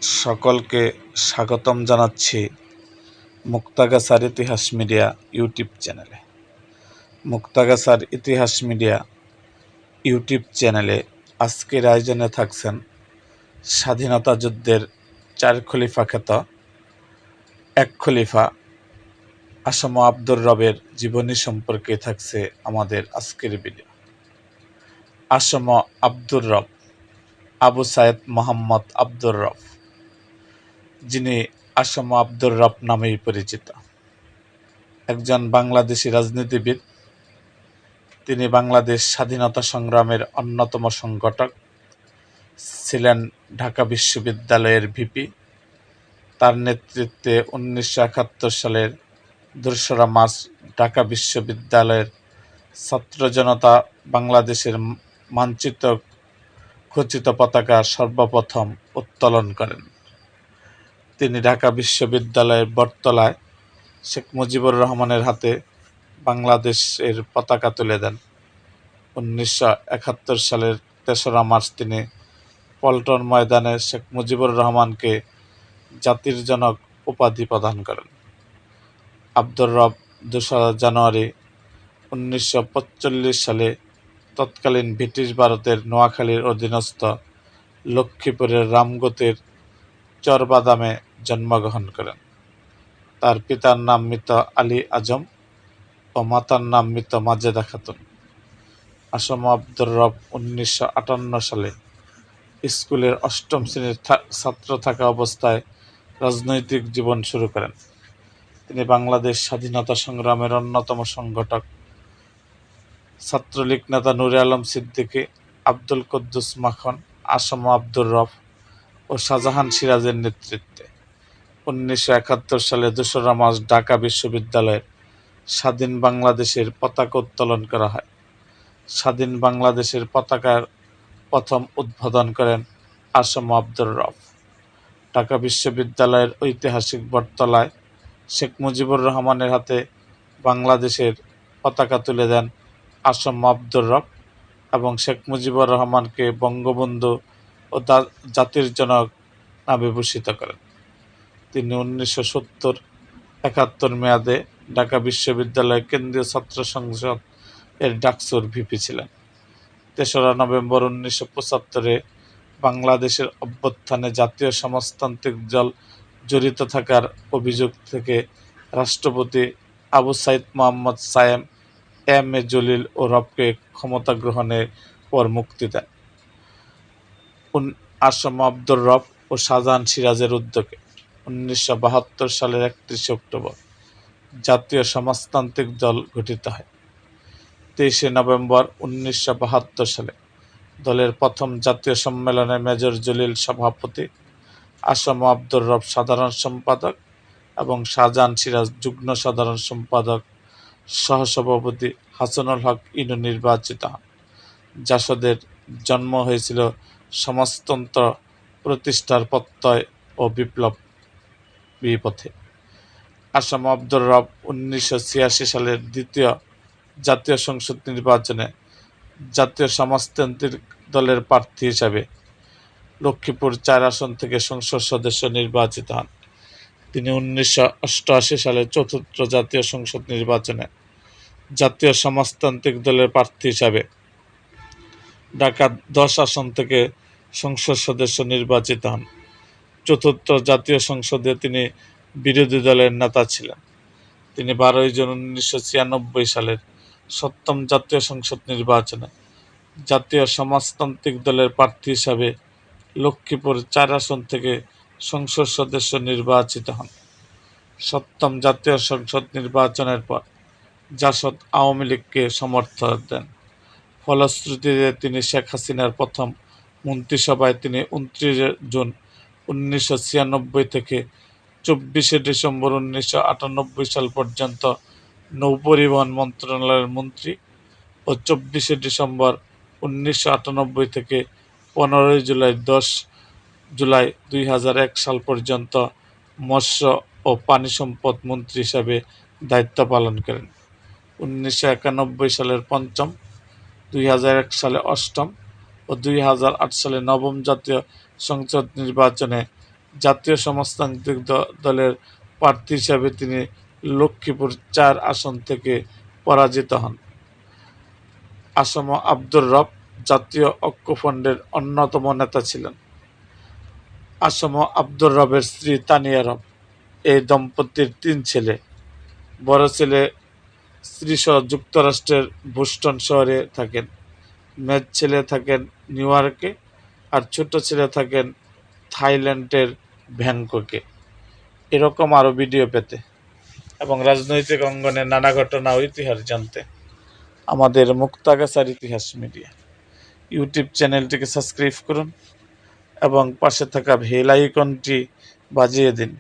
সকলকে স্বাগতম জানাচ্ছি মুক্তাগাছার ইতিহাস মিডিয়া ইউটিউব চ্যানেলে। মুক্তাগাছার ইতিহাস মিডিয়া ইউটিউব চ্যানেলে আজকের আয়োজনে থাকছেন স্বাধীনতা যুদ্ধের 4 খলিফা খ্যাত এক খলিফা আসম আব্দুর রবের জীবনী সম্পর্কে থাকছে আমাদের আজকের ভিডিও। আসম আব্দুর রব আবু সায়েদ মোহাম্মদ আব্দুর রব, যিনি আসম আব্দুর রব নামেই পরিচিত, একজন বাংলাদেশি রাজনীতিবিদ। তিনি বাংলাদেশ স্বাধীনতা সংগ্রামের অন্যতম সংগঠক ছিলেন। ঢাকা বিশ্ববিদ্যালয়ের ভিপি। তার নেতৃত্বে 1971 সালের 2রা মার্চ ঢাকা বিশ্ববিদ্যালয়ের ছাত্র জনতা বাংলাদেশের মানচিত্র খচিত পতাকা সর্বপ্রথম উত্তোলন করেন। তিনি ঢাকা বিশ্ববিদ্যালয়ের বটতলায় শেখ মুজিবুর রহমানের হাতে বাংলাদেশের পতাকা তুলে দেন। 1971 সালের 3রা মার্চ তিনি পল্টন ময়দানে শেখ মুজিবুর রহমানকে জাতির জনক উপাধি প্রদান করেন। আব্দুর রব 2 জানুয়ারি 1945 সালে তৎকালীন ব্রিটিশ ভারতের নোয়াখালীর অধীনস্থ লক্ষ্মীপুরের রামগতির চরবাদামে জন্মগ্রহণ করেন। তার পিতার নাম মৃত আলী আজম ও মাতার নাম মৃত মাজেদা খাতুন। আসম আব্দুর রব 1958 সালে স্কুলের 8ম শ্রেণীর ছাত্র থাকা অবস্থায় রাজনৈতিক জীবন শুরু করেন। তিনি বাংলাদেশ স্বাধীনতা সংগ্রামের অন্যতম সংগঠক ছাত্রলীগ নেতা নূরে আলম সিদ্দিকী, আব্দুল কুদ্দুস মাখন, আসম আব্দুর রব ও শাহজাহান সিরাজের নেতৃত্বে 1971 সালে 2রা মার্চ ঢাকা বিশ্ববিদ্যালয়ের স্বাধীন বাংলাদেশের পতাকা উত্তোলন করা হয়। স্বাধীন বাংলাদেশের পতাকার প্রথম উদ্বোধন করেন আসম আব্দুর রব। ঢাকা বিশ্ববিদ্যালয়ের ঐতিহাসিক বটতলায় শেখ মুজিবুর রহমানের হাতে বাংলাদেশের পতাকা তুলে দেন আসম আব্দুর রব এবং শেখ মুজিবুর রহমানকে বঙ্গবন্ধু ও জাতির জনক নামে ভূষিত করেন। তিনি 1970-71 মেয়াদে ঢাকা বিশ্ববিদ্যালয় কেন্দ্রীয় ছাত্র সংসদ এর ডাকসুর ভিপি ছিলেন। 3রা নভেম্বর 1975-এ বাংলাদেশের অভ্যুত্থানে জাতীয় সমাজতান্ত্রিক দল জড়িত থাকার অভিযোগ থেকে রাষ্ট্রপতি আবু সাইদ মোহাম্মদ সায়েম এম এ জলিল ও রবকে ক্ষমতা গ্রহণের পর মুক্তি দেন। আসম আব্দুর রব ও শাহজাহান সিরাজের উদ্যোগে 1972 সালের 31 অক্টোবর জাতীয় সমাজতান্ত্রিক দল গঠিত হয়। 23 নভেম্বর 1972 সালে দলের প্রথম জাতীয় সম্মেলনে মেজর জলিল সভাপতি, আসম আব্দুর রব সাধারণ সম্পাদক এবং শাহজাহান সিরাজ যুগ্ম সাধারণ সম্পাদক, সহসভাপতি হাসানুল হক ইনু নির্বাচিত হন। জাসদের জন্ম হয়েছিল সমাজতন্ত্র প্রতিষ্ঠার প্রত্যয় ও বিপ্লবী পথে। আসম আব্দুর রব 1986 সালের দ্বিতীয় জাতীয় সংসদ নির্বাচনে জাতীয় সমাজতান্ত্রিক দলের প্রার্থী হিসাবে লক্ষ্মীপুর 4 আসন থেকে সংসদ সদস্য নির্বাচিত হন। তিনি 1988 সালে 4র্থ জাতীয় সংসদ নির্বাচনে জাতীয় সমাজতান্ত্রিক দলের প্রার্থী হিসাবে ঢাকা 10 আসন থেকে সংসদ সদস্য নির্বাচিত হন। 4র্থ জাতীয় সংসদে তিনি বিরোধী দলের নেতা ছিলেন। তিনি 12 জুন 1996 সালের 7ম জাতীয় সংসদ নির্বাচনে জাতীয় সমাজতান্ত্রিক দলের প্রার্থী হিসাবে লক্ষ্মীপুর 4 আসন থেকে সংসদ সদস্য নির্বাচিত হন। 7ম জাতীয় সংসদ নির্বাচনের পর জাসদ আওয়ামী লীগকে সমর্থন দেন। ফলশ্রুতিতে তিনি শেখ হাসিনার প্রথম মন্ত্রিসভায় তিনি 29 জুন 1996 থেকে 24 ডিসেম্বর 1998 সাল পর্যন্ত নৌপরিবহন মন্ত্রণালয়ের মন্ত্রী ও 24 ডিসেম্বর 1998 থেকে 10 জুলাই 2001 সাল পর্যন্ত মৎস্য ও পানি সম্পদ মন্ত্রী হিসাবে দায়িত্ব পালন করেন। 1991 সালের 5ম, 2001 সালে 8ম ও 2008 সালে 9ম জাতীয় সংসদ নির্বাচনে জাতীয় সমাজতান্ত্রিক দলের প্রার্থী হিসাবে তিনি লক্ষ্মীপুর ৪ আসন থেকে পরাজিত হন। আসম আব্দুর রব জাতীয় ঐক্যফ্রন্টের অন্যতম নেতা ছিলেন। আসম আব্দুর রবের স্ত্রী তানিয়া রব। এই দম্পতির ৩ ছেলে। বড় ছেলে স্ত্রীসহ যুক্তরাষ্ট্রের বোস্টন শহরে থাকেন, মেজ ছেলে থাকেন নিউ ইয়র্কে, আর ছোট ছেলে থাকেন থাইল্যান্ডের ব্যাংককে। এরকম আরও ভিডিও পেতে এবং রাজনৈতিক অঙ্গনের নানা ঘটনা ও ইতিহাস জানতে আমাদের মুক্তাগাছার ইতিহাস মিডিয়া ইউটিউব চ্যানেলটিকে সাবস্ক্রাইব করুন এবং পাশে থাকা বেল আইকনটি বাজিয়ে দিন।